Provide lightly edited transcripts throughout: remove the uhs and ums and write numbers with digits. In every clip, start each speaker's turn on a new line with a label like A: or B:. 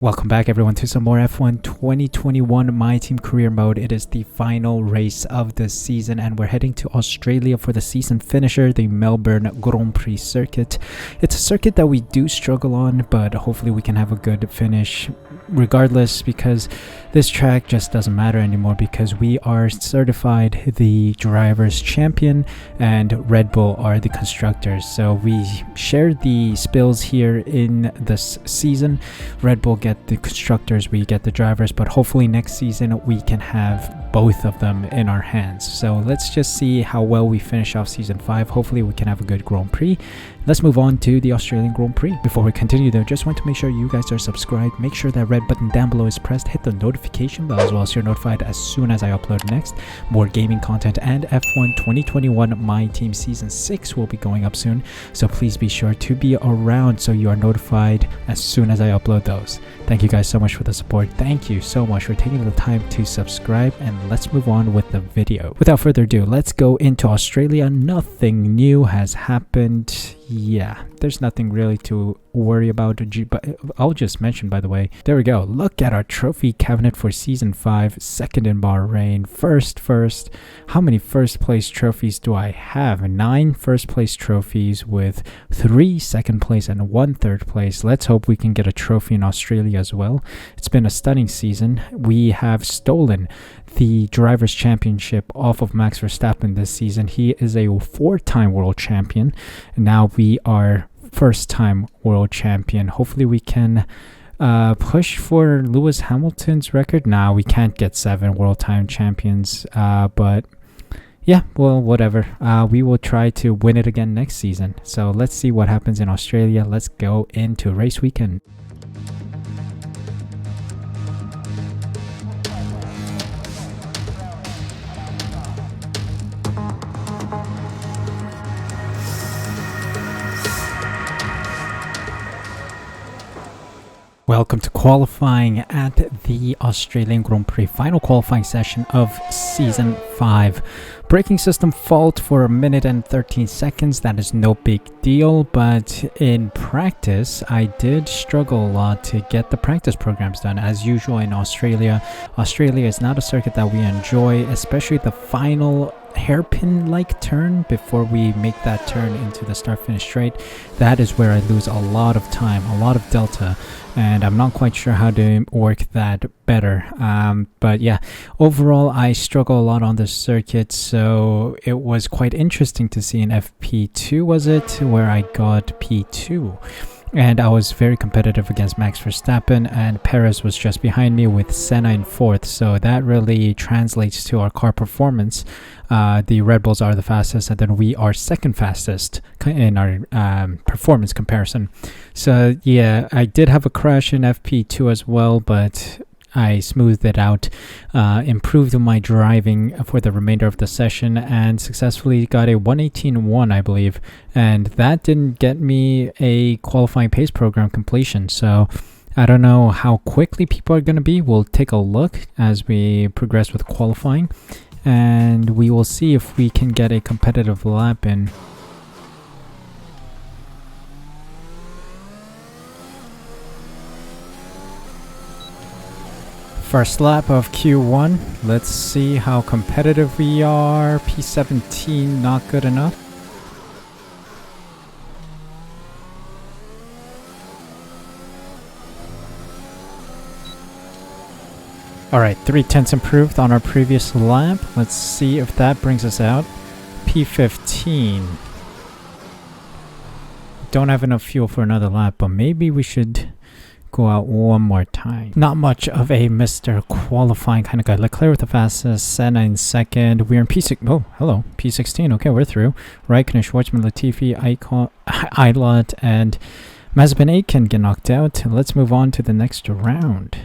A: Welcome back everyone to some more F1 2021 My Team Career Mode. It is the final race of the season and we're heading to Australia for the season finisher, the Melbourne Grand Prix circuit. It's a circuit that we do struggle on, but hopefully we can have a good finish regardless, because this track just doesn't matter anymore because we are certified the drivers champion and Red Bull are the constructors. So we share the spills here in this season. Red Bull get the constructors, we get the drivers, but hopefully next season we can have both of them in our hands. So let's just see how well we finish off season 5. Hopefully we can have a good Grand Prix. Let's move on to the Australian Grand Prix. Before we continue though, just want to make sure you guys are subscribed. Make sure that red button down below is pressed. Hit the notification bell as well so you're notified as soon as I upload next. More gaming content and F1 2021 My Team Season 6 will be going up soon. So please be sure to be around so you are notified as soon as I upload those. Thank you guys so much for the support. Thank you so much for taking the time to subscribe, and let's move on with the video. Without further ado, let's go into Australia. Nothing new has happened. Yeah, there's nothing really to worry about, but I'll just mention, by the way, there we go. Look at our trophy cabinet for season 5, second in Bahrain, first. How many first place trophies do I have? 9 first place trophies with 3 second place and 1 third place. Let's hope we can get a trophy in Australia as well. It's been a stunning season. We have stolen the Drivers' Championship off of Max Verstappen this season. He is a 4-time world champion. Now we are first-time world champion. Hopefully we can push for Lewis Hamilton's record. Now we can't get 7 world time champions, but yeah, well, whatever. We will try to win it again next season. So let's see what happens in Australia. Let's go into race weekend. Welcome to qualifying at the Australian Grand Prix, final qualifying session of Season 5. Braking system fault for 1 minute and 13 seconds. That is no big deal, but in practice, I did struggle a lot to get the practice programs done. As usual in Australia, Australia is not a circuit that we enjoy, especially the final hairpin-like turn before we make that turn into the start-finish straight. That is where I lose a lot of time, a lot of delta, and I'm not quite sure how to work that better. But yeah, overall I struggle a lot on this circuit, so it was quite interesting to see in FP2, was it, where I got P2. And I was very competitive against Max Verstappen, and Perez was just behind me with Senna in 4th. So that really translates to our car performance. The Red Bulls are the fastest, and then we are second fastest in our performance comparison. So yeah, I did have a crash in FP2 as well, but I smoothed it out, improved my driving for the remainder of the session, and successfully got a 118.1, I believe. And that didn't get me a qualifying pace program completion. So I don't know how quickly people are going to be. We'll take a look as we progress with qualifying, and we will see if we can get a competitive lap in. First lap of Q1. Let's see how competitive we are. P17, not good enough. Alright, 3/10 improved on our previous lap. Let's see if that brings us out. P15. Don't have enough fuel for another lap, but maybe we should go out one more time. Not much of a Mr. Qualifying kind of guy. Leclerc with the fastest, Senna in 2nd. We're in P6. Oh, hello. P16. Okay, we're through. Raikkonen, Schwartzman, Latifi, Ilott, and Mazepin 8 can get knocked out. Let's move on to the next round.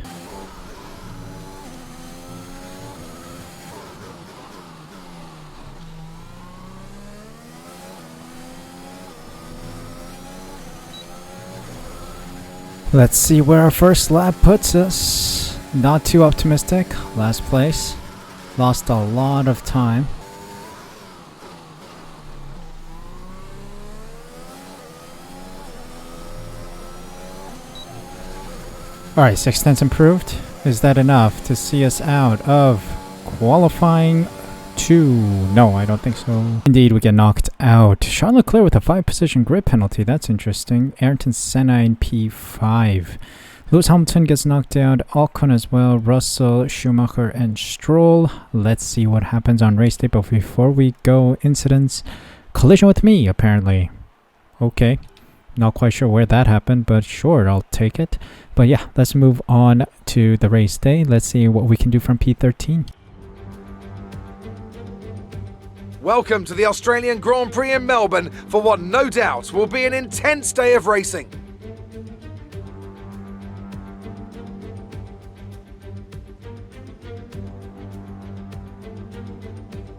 A: Let's see where our first lap puts us. Not too optimistic. Last place. Lost a lot of time. Alright, 6/10 improved. Is that enough to see us out of qualifying 2? No, I don't think so. Indeed, we get knocked out. Charles Leclerc with a 5-position grid penalty. That's interesting. Ayrton Senna in P5. Lewis Hamilton gets knocked out. Ocon as well. Russell, Schumacher, and Stroll. Let's see what happens on race day. But before we go, incidents. Collision with me, apparently. Okay. Not quite sure where that happened, but sure, I'll take it. But yeah, let's move on to the race day. Let's see what we can do from P13.
B: Welcome to the Australian Grand Prix in Melbourne for what no doubt will be an intense day of racing.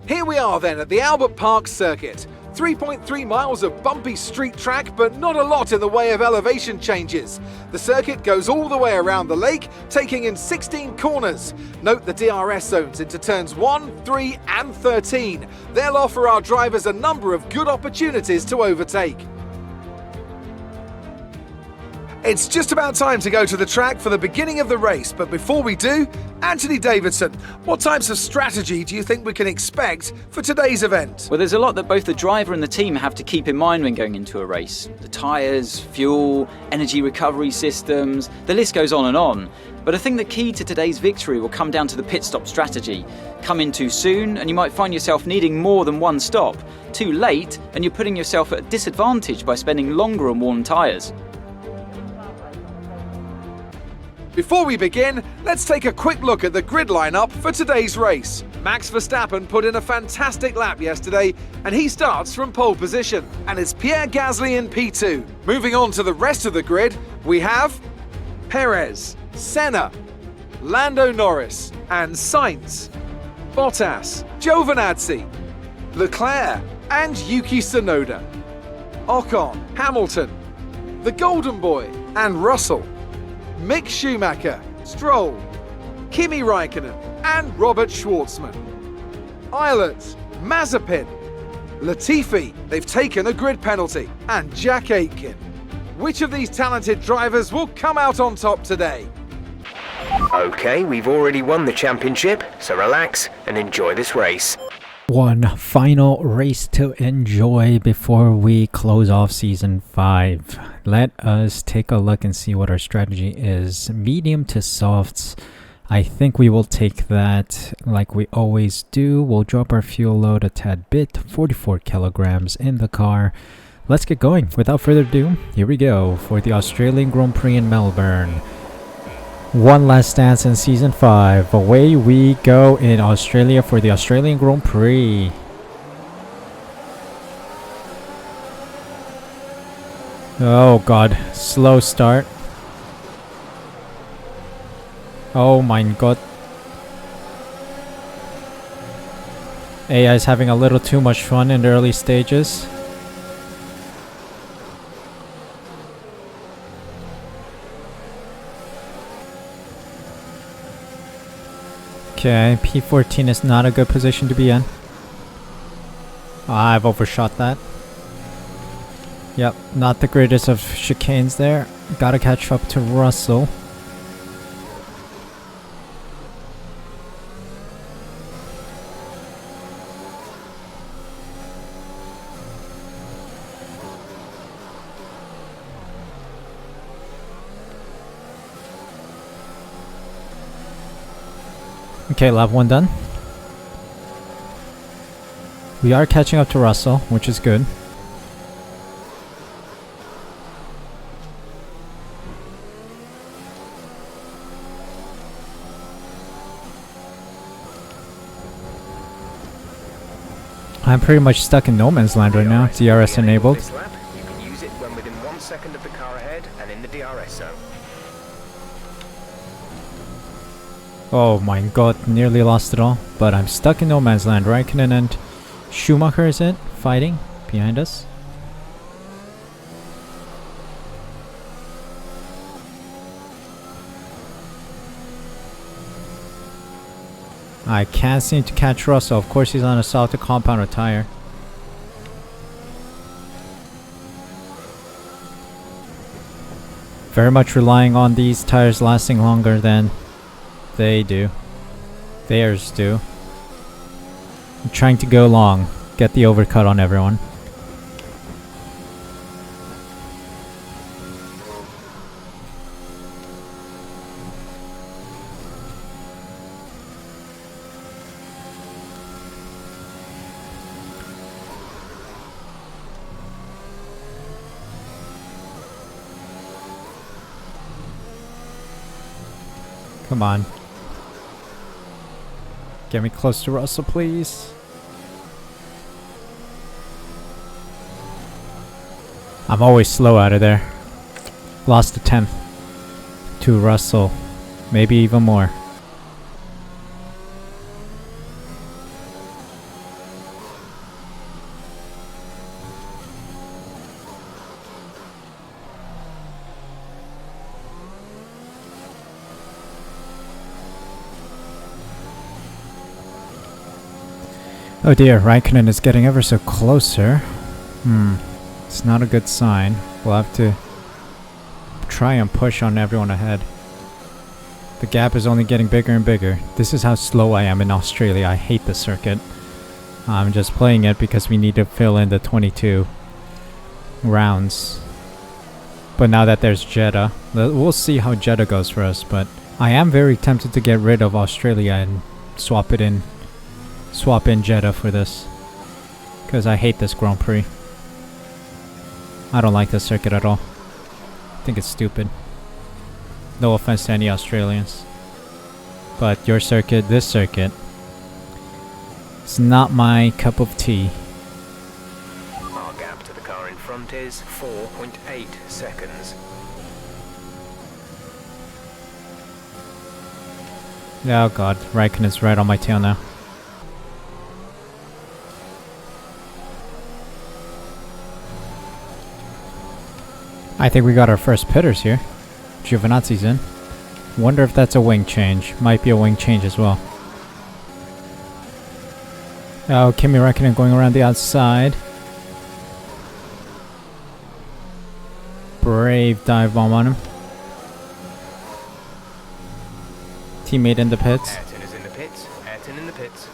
B: Here we are then at the Albert Park circuit. 3.3 miles of bumpy street track, but not a lot in the way of elevation changes. The circuit goes all the way around the lake, taking in 16 corners. Note the DRS zones into turns 1, 3 and 13. They'll offer our drivers a number of good opportunities to overtake. It's just about time to go to the track for the beginning of the race, but before we do, Anthony Davidson, what types of strategy do you think we can expect for today's event?
C: Well, there's a lot that both the driver and the team have to keep in mind when going into a race. The tyres, fuel, energy recovery systems, the list goes on and on. But I think the key to today's victory will come down to the pit stop strategy. Come in too soon and you might find yourself needing more than one stop. Too late and you're putting yourself at a disadvantage by spending longer on worn tyres.
B: Before we begin, let's take a quick look at the grid lineup for today's race. Max Verstappen put in a fantastic lap yesterday and he starts from pole position. And it's Pierre Gasly in P2. Moving on to the rest of the grid, we have Perez, Senna, Lando Norris and Sainz, Bottas, Giovinazzi, Leclerc and Yuki Tsunoda, Ocon, Hamilton, the Golden Boy and Russell, Mick Schumacher, Stroll, Kimi Raikkonen and Robert Schwartzman. Islet, Mazepin, Latifi, they've taken a grid penalty, and Jack Aitken. Which of these talented drivers will come out on top today?
D: Okay, we've already won the championship, so relax and enjoy this race.
A: One final race to enjoy before we close off Season 5. Let us take a look and see what our strategy is. Medium to softs. I think we will take that like we always do. We'll drop our fuel load a tad bit, 44 kilograms in the car. Let's get going. Without further ado, here we go for the Australian Grand Prix in Melbourne. One last dance in Season 5. Away we go in Australia for the Australian Grand Prix. Oh god, slow start. Oh my god. AI is having a little too much fun in the early stages. Okay, P14 is not a good position to be in. I've overshot that. Yep, not the greatest of chicanes there. Gotta catch up to Russell. Okay, lap 1 done. We are catching up to Russell, which is good. I'm pretty much stuck in no man's land right now. DRS enabled.
D: This lap, you can use it when within 1 second of the car ahead and in the DRS zone.
A: Oh my god, nearly lost it all. But I'm stuck in no man's land. Raikkonen and Schumacher, is it? Fighting behind us. I can't seem to catch Russell. Of course he's on a softer compound tire. Very much relying on these tires lasting longer than they do. Theirs do. I'm trying to go long. Get the overcut on everyone. Come on. Get me close to Russell, please. I'm always slow out of there. Lost a 10th to Russell. Maybe even more. Oh dear, Raikkonen is getting ever so closer. It's not a good sign. We'll have to try and push on everyone ahead. The gap is only getting bigger and bigger. This is how slow I am in Australia. I hate the circuit. I'm just playing it because we need to fill in the 22 rounds. But now that there's Jeddah, we'll see how Jeddah goes for us. But I am very tempted to get rid of Australia and swap in Jeddah for this, because I hate this Grand Prix. I don't like this circuit at all. I think it's stupid. No offense to any Australians, but your circuit, this circuit, it's not my cup of tea.
D: Our gap to the car in front is 4.8 seconds.
A: Oh god, Raikkonen's right on my tail now. I think we got our first pitters here. Giovinazzi's in. Wonder if that's a wing change. Might be a wing change as well. Oh, Kimi Räikkönen going around the outside. Brave dive bomb on him. Teammate in the pits.
D: Ayrton is in the pits. Ayrton in the pits.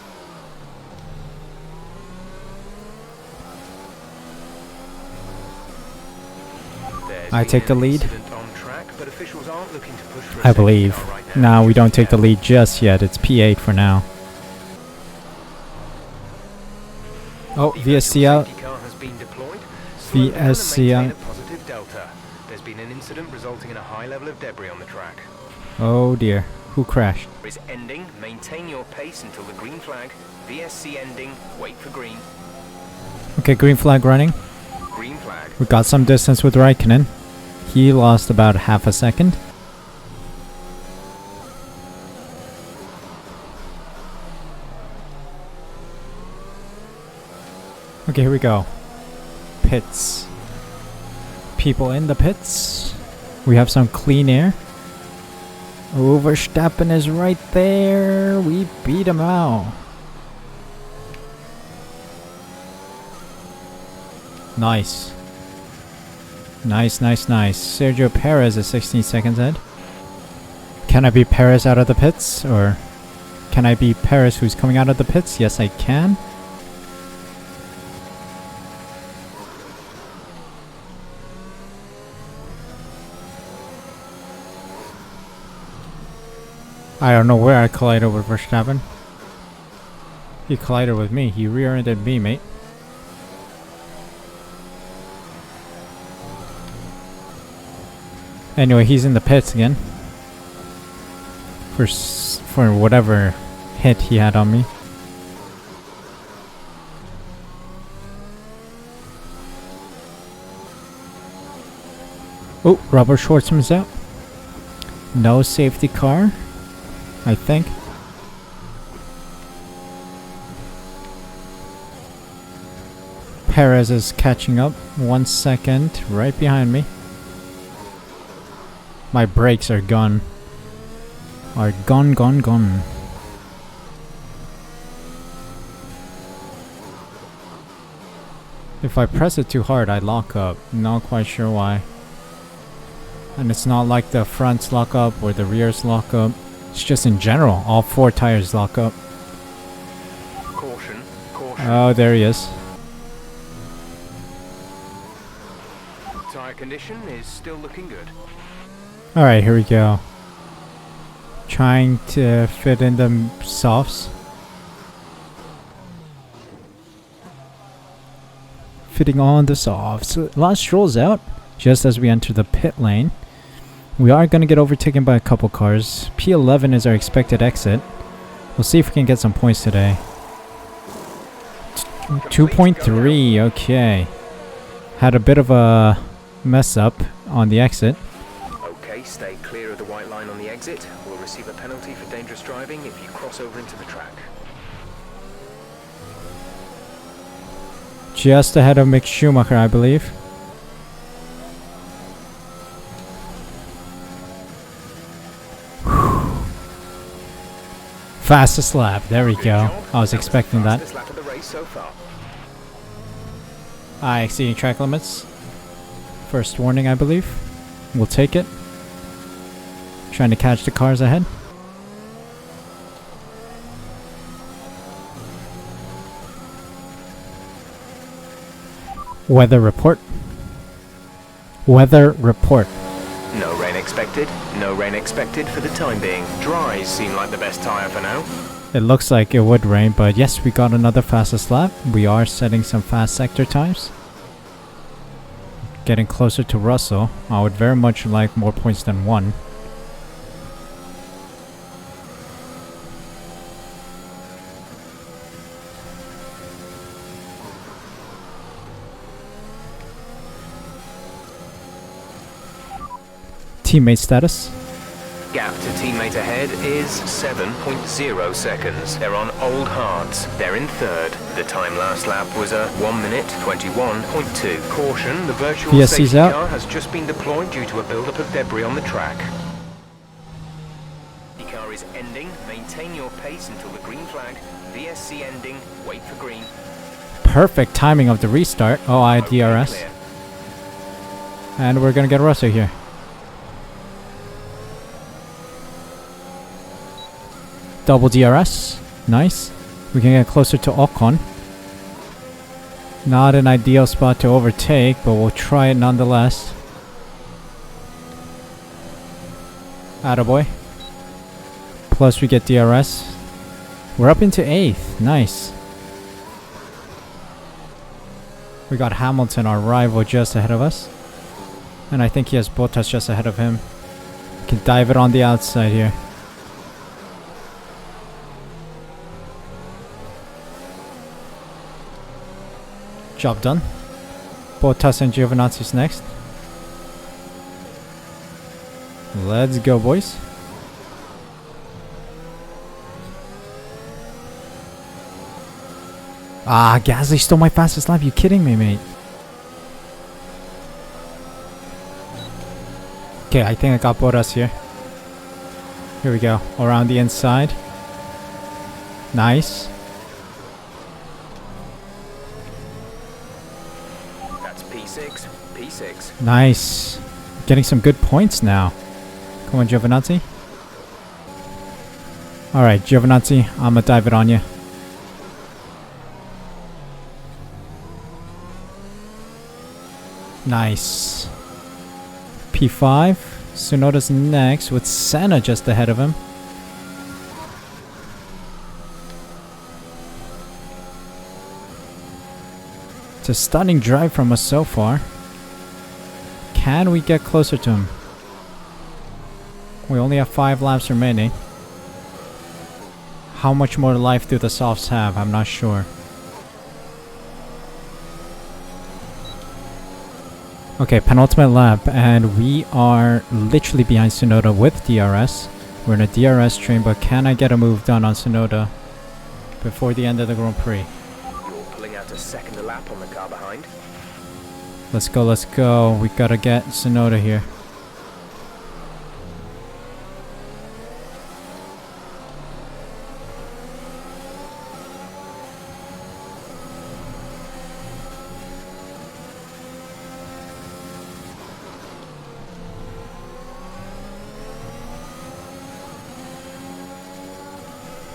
A: I take the lead.
D: On track, but officials aren't looking to push for a
A: I
D: safety
A: believe.
D: car right now.
A: No, we don't take the lead just yet. It's P8 for now. Oh, VSC out.
D: Safety car has been deployed. Slow down and
A: VSC
D: maintain
A: out.
D: a positive delta. There's been an incident resulting in a high level of debris on the track.
A: Oh dear. Who crashed?
D: Is ending. Maintain your pace until the green flag. VSC ending. Wait for green.
A: Okay, green flag running.
D: Green flag.
A: We got some distance with Raikkonen. He lost about half a second. Okay, here we go. Pits. People in the pits. We have some clean air. Oh, Verstappen is right there. We beat him out. Nice. Nice. Sergio Perez is 16 seconds ahead. Can I beat Perez out of the pits? Or can I beat Perez who's coming out of the pits? Yes, I can. I don't know where I collided with Verstappen. He collided with me. He rear-ended me, mate. Anyway, he's in the pits again. For whatever hit he had on me. Oh, Robert Schwartzman's out. No safety car, I think. Perez is catching up. 1 second, right behind me. My brakes are gone. Gone. If I press it too hard, I lock up. Not quite sure why. And it's not like the fronts lock up or the rears lock up. It's just in general, all 4 tires lock up.
D: Caution, caution.
A: Oh, there he is.
D: Tire condition is still looking good.
A: Alright, here we go. Trying to fit in the softs. Fitting on the softs. Lance Stroll's out just as we enter the pit lane. We are going to get overtaken by a couple cars. P11 is our expected exit. We'll see if we can get some points today. 2.3, okay. Had a bit of a mess up on the exit.
D: Okay, stay clear of the white line on the exit. We'll receive a penalty for dangerous driving if you cross over into the track.
A: Just ahead of Mick Schumacher, I believe. Fastest lap, there we go. I was expecting that.
D: Fastest lap of the race so far.
A: Exceeding track limits. First warning, I believe. We'll take it. Trying to catch the cars ahead. Weather report. Weather report.
D: No rain expected. No rain expected for the time being. Dries seem like the best tyre for now.
A: It looks like it would rain, but yes, we got another fastest lap. We are setting some fast sector times. Getting closer to Russell. I would very much like more points than 1. Teammate status.
D: Gap to teammate ahead is 7.0 seconds. They're on old hards. They're in third. The time last lap was a 1 minute 21.2. Caution, the virtual
A: VSC's
D: safety
A: out.
D: car has just been deployed due to a buildup of debris on the track. The car is ending. Maintain your pace until the green flag. VSC ending. Wait for green.
A: Perfect timing of the restart. Oh, I had
D: Okay,
A: DRS.
D: clear.
A: And we're gonna get Russell here. Double DRS. Nice. We can get closer to Ocon. Not an ideal spot to overtake, but we'll try it nonetheless. Attaboy. Plus we get DRS. We're up into 8th. Nice. We got Hamilton, our rival, just ahead of us. And I think he has Bottas just ahead of him. We can dive it on the outside here. Job done. Bottas and Giovinazzi's next. Let's go, boys. Gasly stole my fastest lap. You kidding me, mate? Okay, I think I got Bottas here. Here we go. Around the inside. Nice.
D: That's P6. P6.
A: Nice. Getting some good points now. Come on, Giovinazzi. Alright, Giovinazzi, I'm gonna dive it on you. Nice. P5. Tsunoda's next with Senna just ahead of him. It's a stunning drive from us so far. Can we get closer to him? We only have 5 laps remaining. How much more life do the softs have? I'm not sure. Okay, penultimate lap, and we are literally behind Tsunoda with DRS. We're in a DRS train, but can I get a move done on Tsunoda before the end of the Grand Prix?
D: You're pulling out a second lap on the car behind.
A: Let's go, let's go. We gotta get Tsunoda here.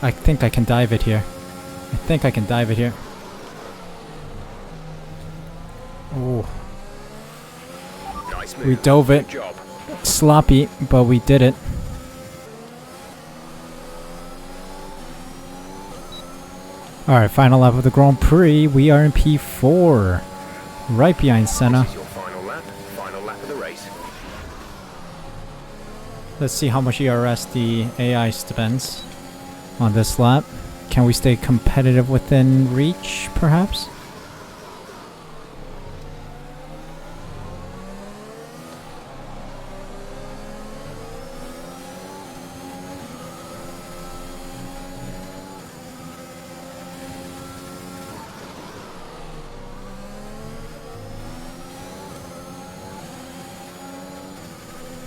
A: I think I can dive it here. Oh,
D: Nice move.
A: we dove it.
D: Good job.
A: Sloppy, but we did it. Alright, final lap of the Grand Prix. We are in P4. Right behind Senna.
D: This is your final lap of the race.
A: Let's see how much ERS the AI spends on this lap. Can we stay competitive within reach, perhaps?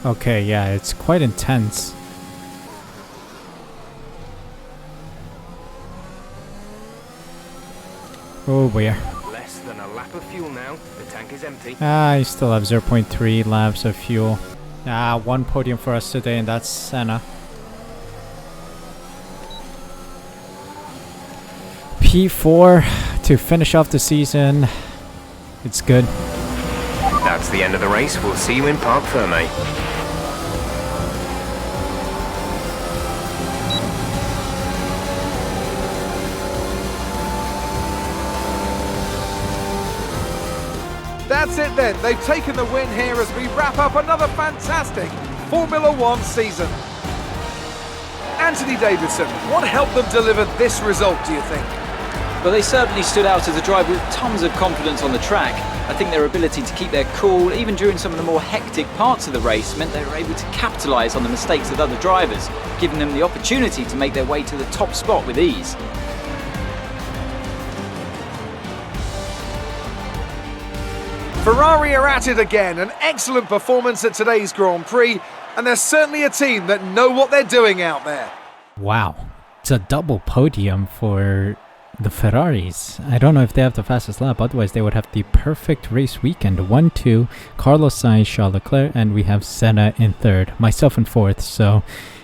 A: Okay, yeah, it's quite intense. Oh, boy.
D: Less than a lap of fuel now. The tank is empty.
A: I still have 0.3 laps of fuel. One podium for us today, and that's Senna. P4 to finish off the season. It's good.
D: That's the end of the race. We'll see you in Parc Ferme.
B: That's it then, they've taken the win here as we wrap up another fantastic Formula One season. Anthony Davidson, what helped them deliver this result, do you think?
C: But they certainly stood out as a driver with tons of confidence on the track. I think their ability to keep their cool, even during some of the more hectic parts of the race, meant they were able to capitalise on the mistakes of other drivers, giving them the opportunity to make their way to the top spot with ease.
B: Ferrari are at it again, an excellent performance at today's Grand Prix, and they're certainly a team that know what they're doing out there.
A: Wow. It's a double podium for the Ferraris. I don't know if they have the fastest lap, otherwise they would have the perfect race weekend. 1-2, Carlos Sainz, Charles Leclerc, and we have Senna in third, myself in fourth, so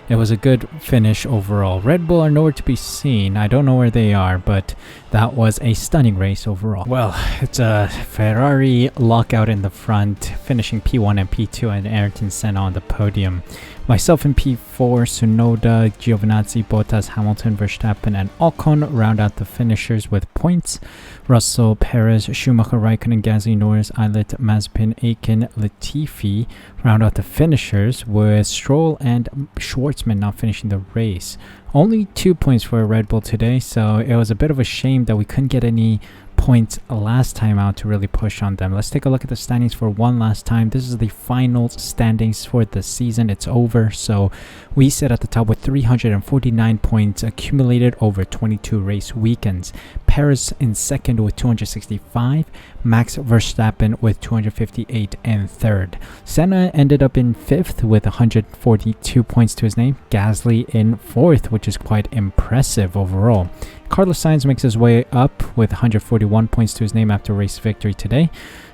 A: it was a good finish overall. Red Bull are nowhere to be seen. I don't know where they are, but that was a stunning race overall. Well, it's a Ferrari lockout in the front, finishing P1 and P2, and Ayrton Senna on the podium. Myself in P4, Tsunoda, Giovinazzi, Bottas, Hamilton, Verstappen, and Ocon round out the finishers with points. Russell, Perez, Schumacher, Raikkonen, Gasly, Norris, Eilert, Mazepin, Aiken, Latifi round out the finishers, with Stroll and Schwartzman not finishing the race. Only 2 points for Red Bull today, so it was a bit of a shame that we couldn't get any points last time out to really push on them. Let's take a look at the standings for one last time. This is the final standings for the season. It's over, so we sit at the top with 349 points accumulated over 22 race weekends. Perez in second with 265, Max Verstappen with 258 in third. Senna ended up in fifth with 142 points to his name. Gasly in fourth, which is quite impressive overall. Carlos Sainz makes his way up with 141 points to his name after race victory today.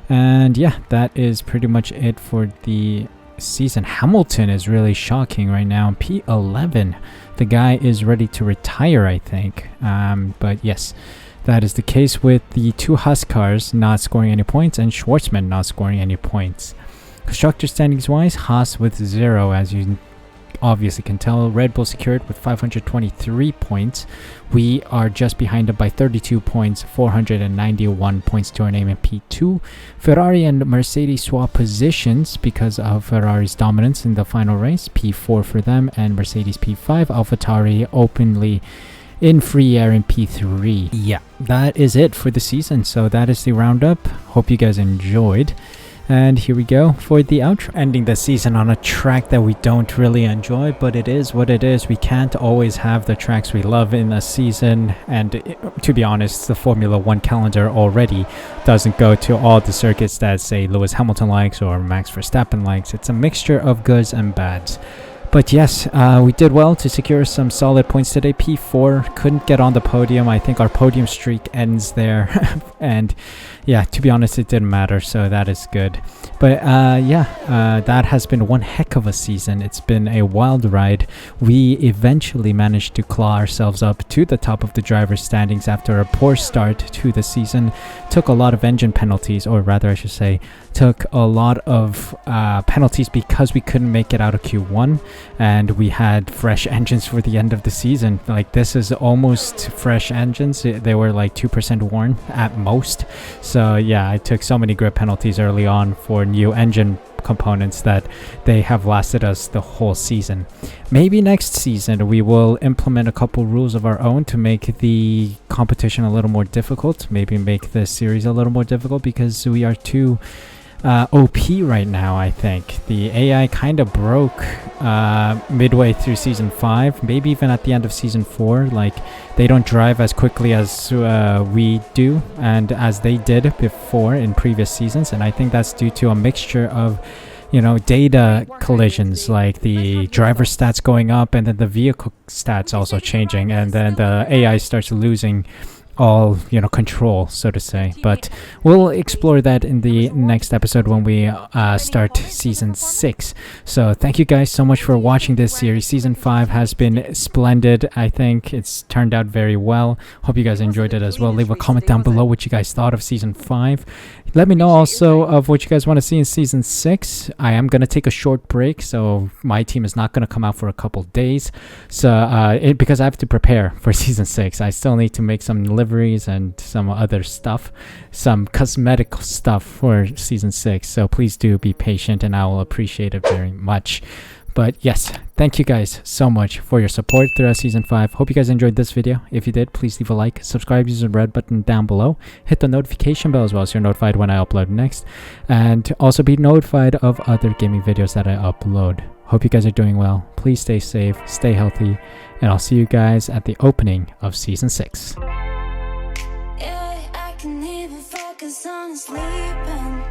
A: And yeah, that is pretty much it for the season. Hamilton is really shocking right now. P11. The guy is ready to retire, I think. But yes, that is the case with the two Haas cars not scoring any points and Schwartzman not scoring any points. Constructor standings wise, Haas with 0, as you obviously can tell. Red Bull secured with 523 points. We are just behind them by 32 points, 491 points to our name in P2. Ferrari and Mercedes swap positions because of Ferrari's dominance in the final race. P4 for them and Mercedes P5. AlphaTauri openly in free air in P3. Yeah, that is it for the season. So that is the roundup. Hope you guys enjoyed. And here we go for the outro. Ending the season on a track that we don't really enjoy, but it is what it is. We can't always have the tracks we love in a season. And to be honest, the Formula One calendar already doesn't go to all the circuits that, say, Lewis Hamilton likes or Max Verstappen likes. It's a mixture of goods and bads. But yes, we did well to secure some solid points today. P4 couldn't get on the podium. I think our podium streak ends there. And yeah, to be honest, it didn't matter, so that is good. But that has been one heck of a season. It's been a wild ride. We eventually managed to claw ourselves up to the top of the driver's standings after a poor start to the season. Took a lot of engine penalties, or rather I should say, took a lot of penalties because we couldn't make it out of Q1, and we had fresh engines for the end of the season. Like, this is almost fresh engines. They were like 2% worn at most. So yeah, I took so many grid penalties early on for new engine components that they have lasted us the whole season. Maybe next season we will implement a couple rules of our own to make the competition a little more difficult, maybe make the series a little more difficult, because we are too OP right now. I think the AI kind of broke midway through season 5, maybe even at the end of season 4. Like, they don't drive as quickly as we do and as they did before in previous seasons, and I think that's due to a mixture of, you know, data collisions, like the driver stats going up and then the vehicle stats also changing, and then the AI starts losing all, you know, control, so to say. But we'll explore that in the next episode when we start season 6. So thank you guys so much for watching this series. Season 5 has been splendid. I think it's turned out very well. Hope you guys enjoyed it as well. Leave a comment down below what you guys thought of season 5. Let me know also of what you guys want to see in season 6. I am going to take a short break, so my team is not going to come out for a couple days. So because I have to prepare for season 6. I still need to make some liveries and some other stuff, some cosmetic stuff for season 6. So please do be patient, and I will appreciate it very much. But yes, thank you guys so much for your support throughout season 5. Hope you guys enjoyed this video. If you did, please leave a like, subscribe using the red button down below, hit the notification bell as well so you're notified when I upload next, and also be notified of other gaming videos that I upload. Hope you guys are doing well. Please stay safe, stay healthy, and I'll see you guys at the opening of season 6.
E: Yeah, I can even focus on sleeping.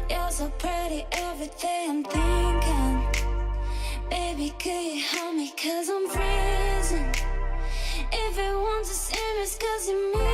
E: You're so pretty every day I'm thinking. Baby, could you help me, 'cause I'm freezing. If it wants to see me, 'cause you mean